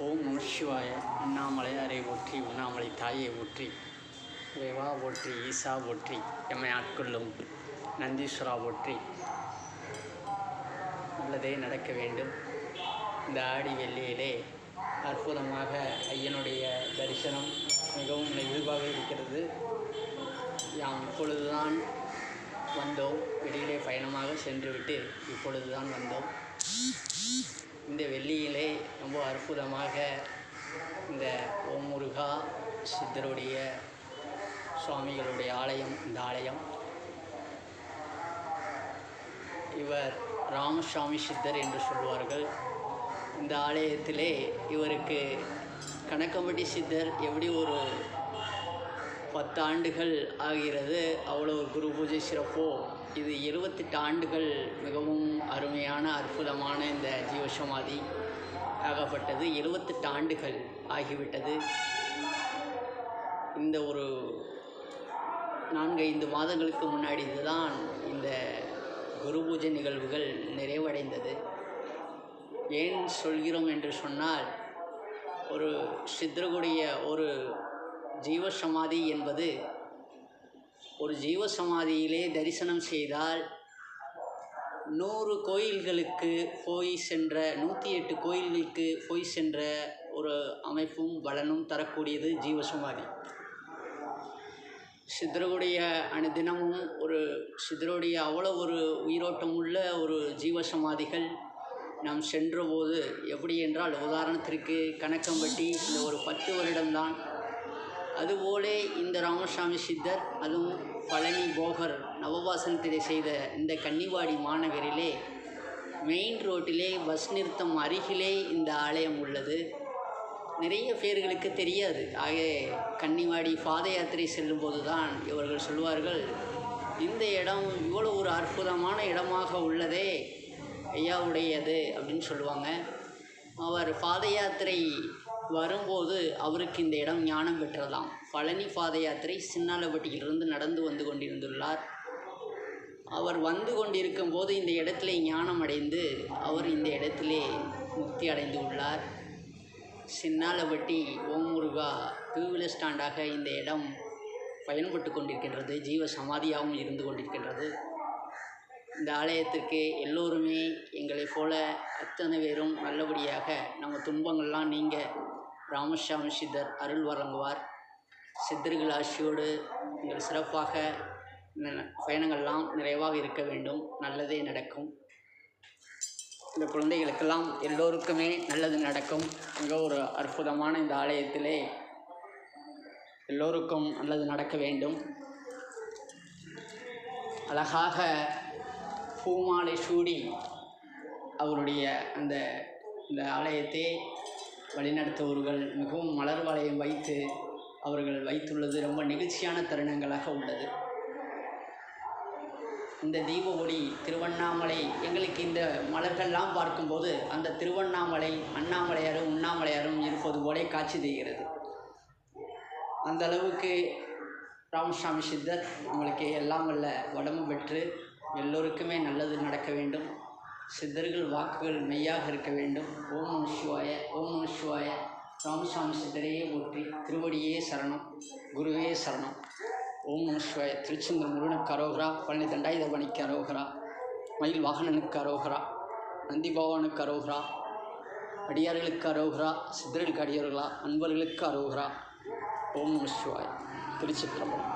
ஓம் நம சிவாய. அண்ணாமலையாரை போற்றி, உண்ணாமலை தாயை போற்றி, இறைவா போற்றி, ஈசா போற்றி, எம்மை ஆட்கொள்ளும் நந்தீஸ்வரா போற்றி. நல்லதே நடக்க வேண்டும். இந்த ஆடி வெள்ளியிலே அற்புதமாக ஐயனுடைய தரிசனம் மிகவும் நெகிழ்வாக இருக்கிறது. யாம் இப்பொழுதுதான் வந்தோம். வெளியிலே பயணமாக சென்றுவிட்டு இப்பொழுதுதான் வந்தோம். இந்த வெள்ளியிலே ரொம்ப அற்புதமாக இந்த ஓம் முருகா சித்தருடைய சுவாமிகளுடைய ஆலயம். இந்த ஆலயம் இவர் ராமசாமி சித்தர் என்று சொல்வார்கள். இந்த ஆலயத்திலே இவருக்கு கணக்கம்பட்டி சித்தர் எப்படி ஒரு 10 ஆண்டுகள் ஆகிறது. அவ்வளோ குரு பூஜை சிறப்போ இது 78 ஆண்டுகள் மிகவும் அருமையான அற்புதமான இந்த ஜீவசமாதி ஆகப்பட்டது. 78 ஆண்டுகள் ஆகிவிட்டது. இந்த ஒரு 4-5 மாதங்களுக்கு முன்னாடி தான் இந்த குரு பூஜை நிகழ்வுகள் நிறைவடைந்தது. ஏன் சொல்கிறோம் என்று சொன்னால், ஒரு சித்தர்களுடைய ஒரு ஜீவசமாதி என்பது, ஒரு ஜீவசமாதியிலே தரிசனம் செய்தால் 100 கோயில்களுக்கு போய் சென்ற 108 கோயில்களுக்கு போய் சென்ற ஒரு அமைப்பும் பலனும் தரக்கூடியது ஜீவசமாதி. சித்தருடைய அனுதினமும் ஒரு சித்தருடைய அவ்வளோ ஒரு உயிரோட்டம் உள்ள ஒரு ஜீவசமாதிகள் நாம் சென்றபோது எப்படி என்றால், உதாரணத்திற்கு கணக்கம்பட்டி இந்த ஒரு 10 வருடம்தான். அதுபோல இந்த ராமசாமி சித்தர், அதுவும் பழனி போகர் நவபாசனத்திலே செய்த இந்த கன்னிவாடி மாநகரிலே மெயின் ரோட்டிலே பஸ் நிறுத்தம் அருகிலே இந்த ஆலயம் உள்ளது. நிறைய பேர்களுக்கு தெரியாது. ஆக கன்னிவாடி பாத யாத்திரை செல்லும்போது தான் இவர்கள் சொல்வார்கள், இந்த இடம் இவ்வளோ ஒரு அற்புதமான இடமாக உள்ளதே ஐயாவுடையது அப்படின்னு சொல்லுவாங்க. அவர் பாத யாத்திரை வரும்போது அவருக்கு இந்த இடம் ஞானம் பெற்றதாம். பழனி பாத யாத்திரை சின்னாலப்பட்டியிலிருந்து நடந்து வந்து கொண்டிருந்துள்ளார். அவர் வந்து கொண்டிருக்கும் போது இந்த இடத்திலே ஞானம் அடைந்து அவர் இந்த இடத்திலே முக்தி அடைந்து உள்ளார். சின்னாலப்பட்டி ஓம் முருகா 2 வீலர் ஸ்டாண்டாக இந்த இடம் பயன்பட்டு கொண்டிருக்கின்றது. ஜீவ சமாதியாகவும் இருந்து கொண்டிருக்கின்றது. இந்த ஆலயத்திற்கு எல்லோருமே எங்களைப் போல அத்தனை பேரும் நல்லபடியாக நம்ம துன்பங்கள்லாம் நீங்க ராமசாமி சித்தர் அருள் வழங்குவார். சித்தர்கள் ஆசியோடு எங்கள் சிறப்பாக பயணங்கள்லாம் நிறைவாக இருக்க வேண்டும். நல்லதே நடக்கும். இந்த குழந்தைகளுக்கெல்லாம் எல்லோருக்குமே நல்லது நடக்கும். மிக ஒரு அற்புதமான இந்த ஆலயத்திலே எல்லோருக்கும் நல்லது நடக்க வேண்டும். அழகாக பூமாலை சூடி அவருடைய இந்த ஆலயத்தை வழிநடத்துவர்கள் மிகவும் மலர் வளையம் வைத்து அவர்கள் வைத்துள்ளது ரொம்ப நெகிழ்ச்சியான தருணங்களாக உள்ளது. இந்த தீப ஒளி திருவண்ணாமலை, எங்களுக்கு இந்த மலர்கள்லாம் பார்க்கும்போது அந்த திருவண்ணாமலை அண்ணாமலையாரும் உண்ணாமலையாரும் இருப்பது போலே காட்சி தெரிகிறது. அந்த அளவுக்கு ராமசாமி சித்தர் நம்மளுக்கு எல்லாம் வல்ல உடம்பு பெற்று எல்லோருக்குமே நல்லது நடக்க வேண்டும். சித்தர்கள் வாக்குகள் மெய்யாக இருக்க வேண்டும். ஓம் நம சிவாய, ஓம் நம சிவாய. ராமசாமி சித்தரையே போற்றி, திருவடியே சரணம், குருவே சரணம். ஓம் நம சிவாய. திருச்செந்தூர் முருகனுக்கு அரோகரா, பழனி தண்டாயுதபாணிக்கு அரோகரா, மயில் வாகனனுக்கு அரோகரா, நந்தி பகவானுக்கு அரோகரா, அடியார்களுக்கு அரோகரா, சித்தர்களுக்கு அடியார்களா, அன்பர்களுக்கு அரோகரா. ஓம் நம சிவாய. திருச்சிற்றம்பலம்.